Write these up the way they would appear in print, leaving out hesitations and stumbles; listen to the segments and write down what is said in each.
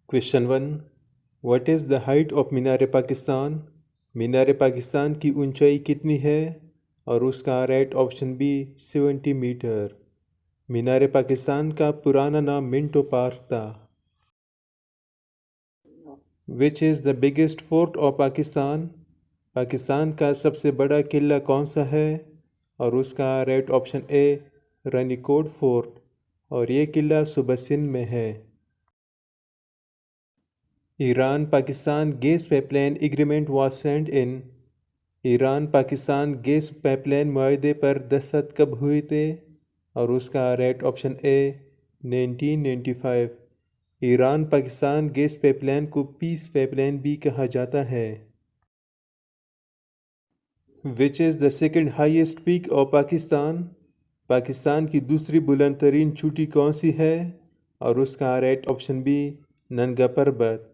Question 1। What is the height of Minar Pakistan? Minar Pakistan की ऊंचाई कितनी है? और उसका right option B 70 metre. Minar Pakistan का पुराना नाम मिंटो पार्क था। Which is the biggest fort of Pakistan? Pakistan का सबसे बड़ा किला कौन सा है? और उसका right option A Ranikot fort, और ये किला सूबा सिंध में है। Iran Pakistan gas pipeline agreement was signed in. Iran Pakistan gas pipeline मुआहदे पर दस्तखत कब हुए थे? और उसका राइट ऑप्शन ए 1995। ईरान पाकिस्तान गैस पाइपलाइन को पीस पाइपलाइन भी कहा जाता है। विच is the second highest peak of Pakistan? Pakistan की दूसरी बुलंद तरीन चोटी कौन सी है? और उसका राइट ऑप्शन बी नंगा पर्वत।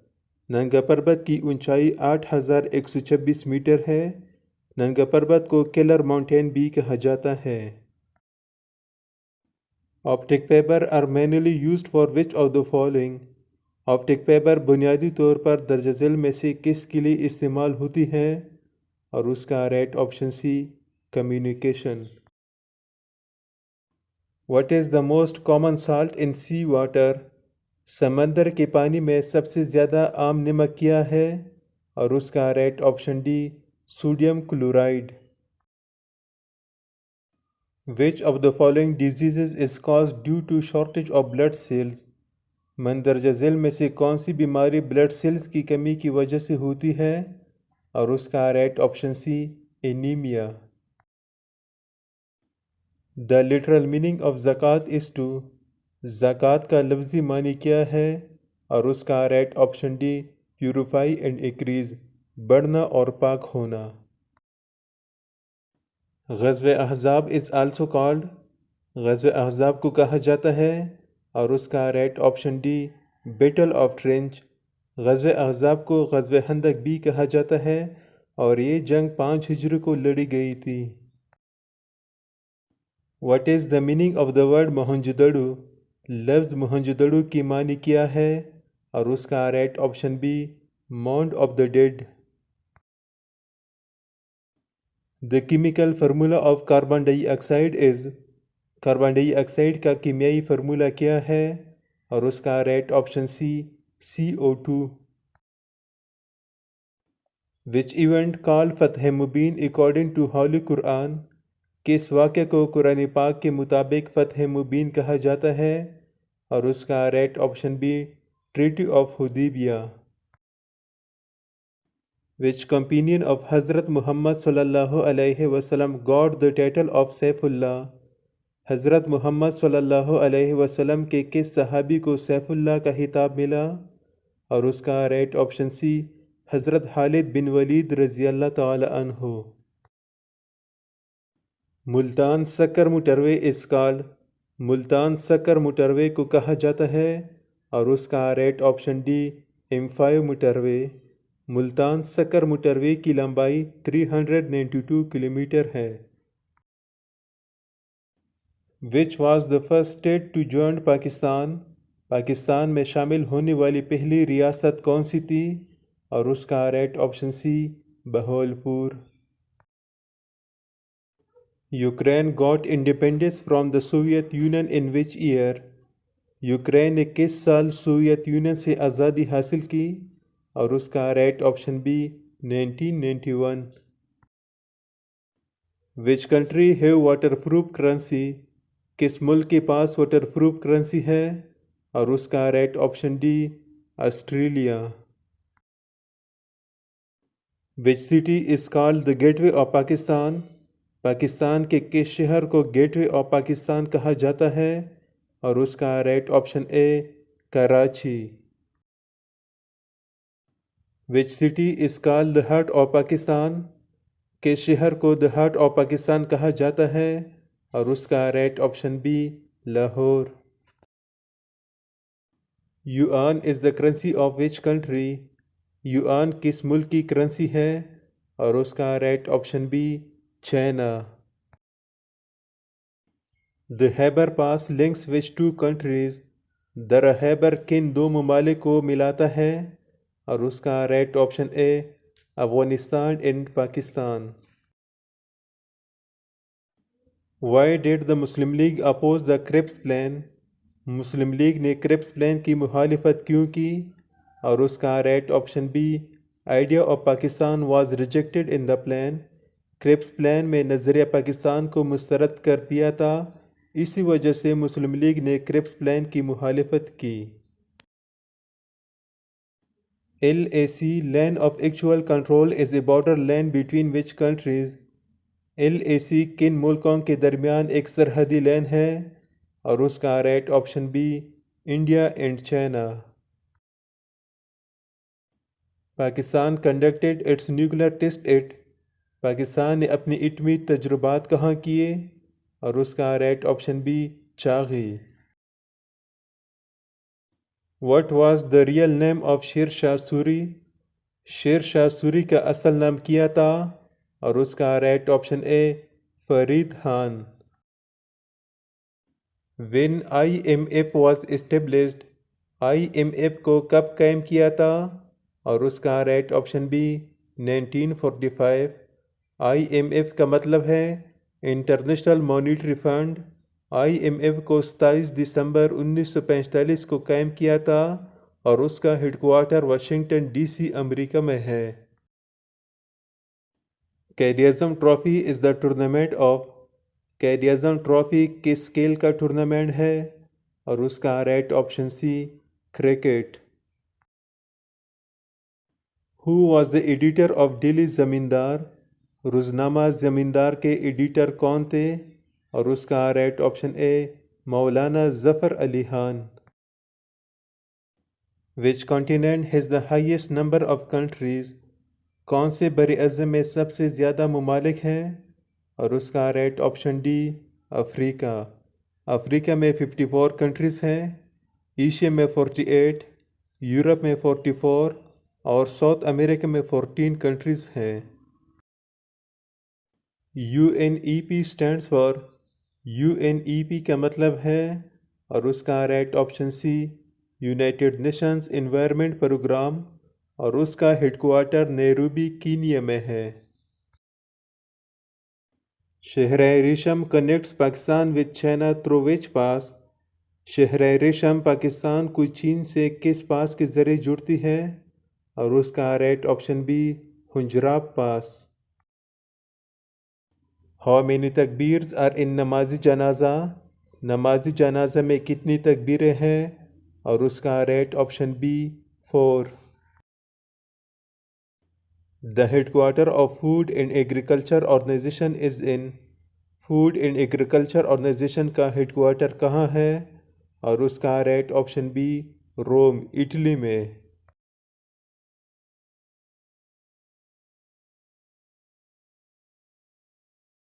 नंगा पर्वत की ऊंचाई 8126 मीटर है। नंगा पर्वत को किलर माउंटेन भी कहा जाता है। Optic fibre are manually used for which of the following? Optic fibre बुनियादी तौर पर दर्ज झेल में से किसके लिए इस्तेमाल होती है? और उसका right option C communication. What is the most common salt in sea water? समंदर के पानी में सबसे ज़्यादा आम नमक क्या है? और उसका right option D sodium chloride. Which of the following diseases is caused due to shortage of blood cells? मंदरजा झेल में से कौन सी बीमारी ब्लड सेल्स की कमी की वजह से होती है? और उसका right option C anaemia. The literal meaning of zakat is to. ज़कात का लफ्ज़ी मानी क्या है? और उसका right option D purify and increase, बढ़ना और पाक होना। Ghazwa Ahzab is also called. Ghazwa Ahzab को कहा जाता है। और उसका right option D battle of trench. Ghazwa Ahzab को ग़ज़वे हंदक भी कहा जाता है, और ये जंग 5 हिजरी को लड़ी गई थी। What is the meaning of the word Mohenjodaro? लफ्ज़ मोहनजोदड़ो की मानी क्या है? और उसका right option B mound of the dead. The chemical formula of carbon dioxide is. Carbon dioxide का कीमियाई फार्मूला क्या है? और उसका right option C CO2। Which event called फतह मुबीन अकॉर्डिंग टू होली कुरान? किस वाक़े को कुरान पाक के मुताबिक फतह मुबीन कहा जाता है? और उसका right option B treaty of Hudaibiya. Which companion of Hazrat Muhammad सल्लल्लाहु अलैहि वसल्लम got the title of Saifullah? Hazrat Muhammad सल्लल्लाहु अलैहि वसल्लम के किस सहाबी को सैफुल्लाह का खिताब मिला? और उसका राइट ऑप्शन सी हज़रत खालिद बिन वलीद रज़ी अल्लाह ताला अन्हु। Multan Sukkur motorway is called. Multan Sukkur motorway को कहा जाता है, और उसका right option D M5 motorway. Multan Sukkur motorway की लंबाई 392 किलोमीटर है। Which was the first state to join Pakistan? Pakistan में शामिल होने वाली पहली रियासत कौन सी थी? और उसका right option C Bahawalpur. Ukraine got independence from the Soviet Union in which year? Ukraine ने किस साल सोवियत यूनियन से आज़ादी हासिल की? और उसका right option B 1991। Which country have waterproof currency? किस मुल्क के पास वाटरप्रूफ करेंसी है? और उसका right option D Australia. Which city is called the gateway of Pakistan? Pakistan के किस शहर को गेटवे ऑफ पाकिस्तान कहा जाता है? और उसका right option A Karachi. Which city is called the heart of Pakistan? किस शहर को द हार्ट ऑफ पाकिस्तान कहा जाता है? और उसका right option B Lahore. Yuan is the currency of which country? Yuan किस मुल्क की करेंसी है? और उसका right option B China. The Khyber pass links which two countries? दर्रा खैबर किन दो ममालिक को मिलाता है? और उसका right option A Afghanistan and Pakistan. Why did the Muslim League oppose the Cripps plan? Muslim League ने क्रिप्स प्लान की मुखालिफत क्यों की? और उसका right option B idea of Pakistan was rejected in the plan. Cripps plan में नज़रिया पाकिस्तान को मुस्तरद कर दिया था, इसी वजह से मुस्लिम लीग ने क्रिप्स प्लान की मुखालिफत की। LAC Land of Actual Control is a border land between which countries? LAC किन मुल्कों के दरमियान एक सरहदी लैन है? और उसका right option B India and China. Pakistan conducted its nuclear test at? Pakistan ने अपने एटमी तजुर्बात कहाँ किए? और उसका right option B Chagai. What was the real name of Sher Shah Suri? Sher Shah Suri का असल नाम क्या था? और उसका right option A Farid Khan. When IMF was established? IMF को कब कायम किया था? और उसका राइट ऑप्शन बी 1945। IMF का मतलब है इंटरनेशनल मॉनिटरी फंड। IMF को 27 दिसंबर 1945 को कायम किया था और उसका हेडक्वार्टर वाशिंगटन DC अमेरिका में है। Quaid-e-Azam trophy is the tournament of? Quaid-e-Azam trophy किस स्केल का टूर्नामेंट है? और उसका right option C cricket. Who was the editor of daily Zamindar? रोज़नामा ज़मींदार के एडिटर कौन थे? और उसका right option A Maulana Zafar Ali Khan. Which continent has the highest number of countries? कौन से बरे अज़म में सबसे ज़्यादा ममालिक हैं? और उसका right option D Africa. Africa में 54 कंट्रीज़ हैं, एशिया में 48, यूरोप में 44 और साउथ अमेरिका में 14 कंट्रीज़ हैं। UNEP stands for? UNEP का मतलब है और उसका right option C United Nations Environment Programme और उसका हेडक्वार्टर नैरोबी कीनिया में है। Shahrah Resham connects Pakistan with China through which pass? Shahrah Resham Pakistan को चीन से किस पास के ज़रिए जुड़ती है? और उसका right option B Khunjerab pass. How many takbirs are in namaz janaza? नमाजी जनाजा में कितनी तकबीरें हैं? और उसका right option B 4। The headquarter of food and agriculture organisation is in? Food and agriculture organisation का हेडक्वार्टर कहाँ है? और उसका right option B Rome Italy में।